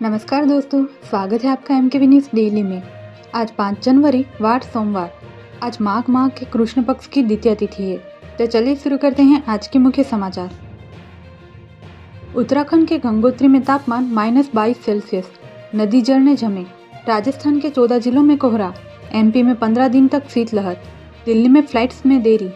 नमस्कार दोस्तों, स्वागत है आपका एमकेवी न्यूज़ डेली में। आज 5 जनवरी वार सोमवार। आज माघ माह के कृष्ण पक्ष की द्वितीय तिथि है। तो चलिए शुरू करते हैं आज के मुख्य समाचार। उत्तराखंड के गंगोत्री में तापमान -22 सेल्सियस, नदी जलने जमे। राजस्थान के 14 जिलों में कोहरा। एमपी में 15 दिन तक शीतलहर। दिल्ली में फ्लाइट्स में देरी।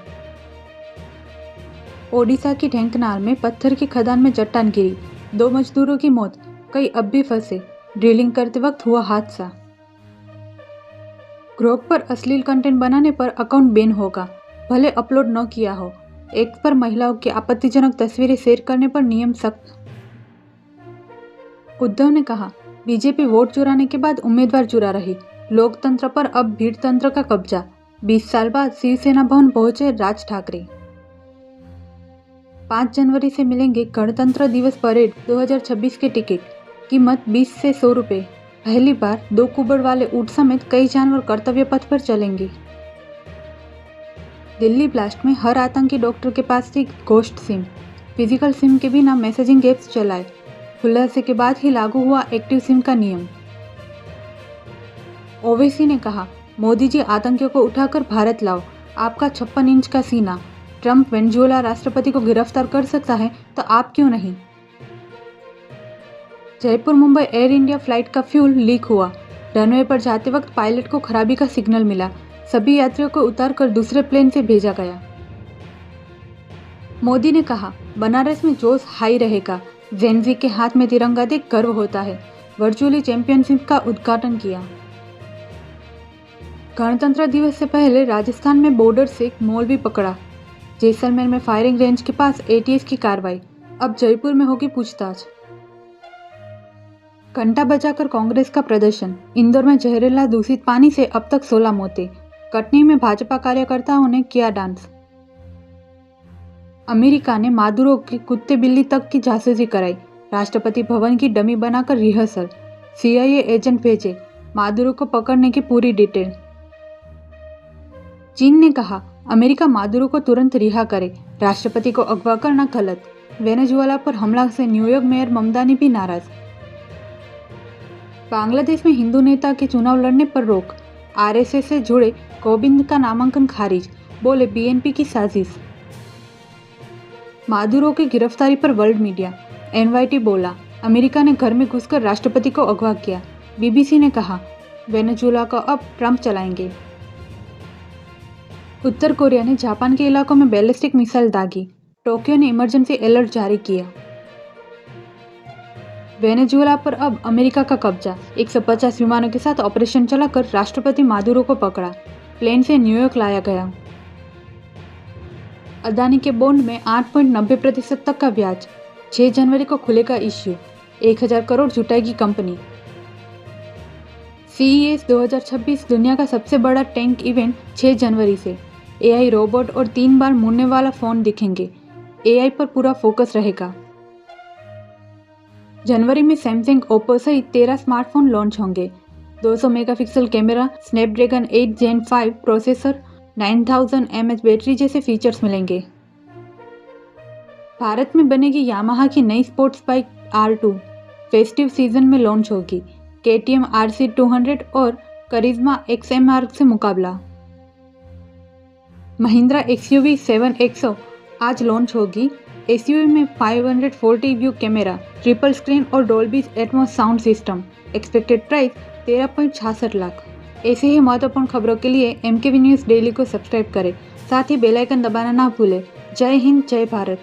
ओडिशा की ढेंकनाल में पत्थर की खदान में चट्टान गिरी, 2 मजदूरों की मौत, कई अब भी फंसे। ड्रिलिंग करते वक्त हुआ हादसा। ग्रोक पर अश्लील कंटेंट बनाने पर अकाउंट बैन होगा, भले अपलोड न किया हो। एक्स पर महिलाओं की आपत्तिजनक तस्वीरें शेयर करने पर नियम सख्त। उद्धव ने कहा, बीजेपी वोट चुराने के बाद उम्मीदवार चुरा रही, लोकतंत्र पर अब भीड़ तंत्र का कब्जा। 20 साल बाद शिवसेना भवन पहुंचे राज ठाकरे। 5 जनवरी से मिलेंगे गणतंत्र दिवस परेड 2026 के टिकट। कीमत 20 से 100 रुपये। पहली बार 2 कुबड़ वाले ऊंट समेत कई जानवर कर्तव्य पथ पर चलेंगे। दिल्ली ब्लास्ट में हर आतंकी डॉक्टर के पास थी घोस्ट सिम। फिजिकल सिम के बिना मैसेजिंग एप्स चलाए। खुलासे के बाद ही लागू हुआ एक्टिव सिम का नियम। ओवैसी ने कहा, मोदी जी आतंकियों को उठाकर भारत लाओ, आपका 56 इंच का सीना। ट्रंप वेनेजुएला राष्ट्रपति को गिरफ्तार कर सकता है तो आप क्यों नहीं। Jaipur Mumbai air India flight का फ्यूल लीक हुआ। रनवे पर जाते वक्त पायलट को खराबी का सिग्नल मिला। सभी यात्रियों को उतारकर दूसरे प्लेन से भेजा गया। मोदी ने कहा, बनारस में जोश हाई रहेगा। जेनजी के हाथ में तिरंगा देख गर्व होता है। वर्चुअली चैंपियनशिप का उद्घाटन किया। गणतंत्र दिवस से पहले राजस्थान में बॉर्डर से एक मौलवी पकड़ा। जैसलमेर में फायरिंग रेंज के पास एटीएस की कार्रवाई। अब जयपुर में होगी पूछताछ। घंटा बजाकर कांग्रेस का प्रदर्शन। इंदौर में जहरीला दूषित पानी से अब तक 16 मौतें। कटनी में भाजपा कार्यकर्ताओं ने किया डांस। अमेरिका ने मादुरो की कुत्ते बिल्ली तक की जासूसी कराई। राष्ट्रपति भवन की डमी बनाकर रिहर्सल। सीआईए एजेंट भेजे, मादुरो को पकड़ने की पूरी डिटेल। चीन ने कहा, अमेरिका मादुरो को तुरंत रिहा करे, राष्ट्रपति को अगवा करना गलत। वेनेजुएला पर हमला से न्यूयॉर्क मेयर ममदानी भी नाराज। बांग्लादेश में हिंदू नेता के चुनाव लड़ने पर रोक। आरएसएस से जुड़े गोविंद का नामांकन खारिज, बोले बीएनपी की साजिश। मादुरो की गिरफ्तारी पर वर्ल्ड मीडिया। एनवाईटी बोला, अमेरिका ने घर में घुसकर राष्ट्रपति को अगवा किया। बीबीसी ने कहा, वेनेजुएला को अब ट्रंप चलाएंगे। उत्तर कोरिया ने जापान के इलाकों में बैलिस्टिक मिसाइल दागी। टोक्यो ने इमरजेंसी अलर्ट जारी किया। वेनेजुएला पर अब अमेरिका का कब्जा। 150 विमानों के साथ ऑपरेशन चलाकर राष्ट्रपति मादुरो को पकड़ा। प्लेन से न्यूयॉर्क लाया गया। अदानी के बॉन्ड में 8.90% तक का ब्याज। 6 जनवरी को खुलेगा इश्यू। 1000 करोड़ जुटाएगी कंपनी। CES 2026 दुनिया का सबसे बड़ा टेक इवेंट 6 जनवरी से। AI रोबोट और 3 बार मुड़ने वाला फोन दिखेंगे। AI पर पूरा फोकस रहेगा। जनवरी में सैमसंग, ओप्पो सहित 13 स्मार्टफोन लॉन्च होंगे। 200 megapixel camera, Snapdragon 8 Gen 5 processor, 9000 mAh battery जैसे फीचर्स मिलेंगे। भारत में बनेगी यामाहा की नई sports bike R2। Festive season में लॉन्च होगी। KTM RC200 और करिश्मा XMR से मुकाबला। महिंद्रा XUV 7XO आज लॉन्च होगी। SUV में 540 व्यू कैमरा, ट्रिपल स्क्रीन और Dolby Atmos sound system. Expected price 13.66 lakh. ऐसे ही महत्वपूर्ण खबरों के लिए एमकेवी न्यूज़ डेली को सब्सक्राइब करें, साथ ही बेल आइकन दबाना ना भूलें। जय हिंद, जय भारत।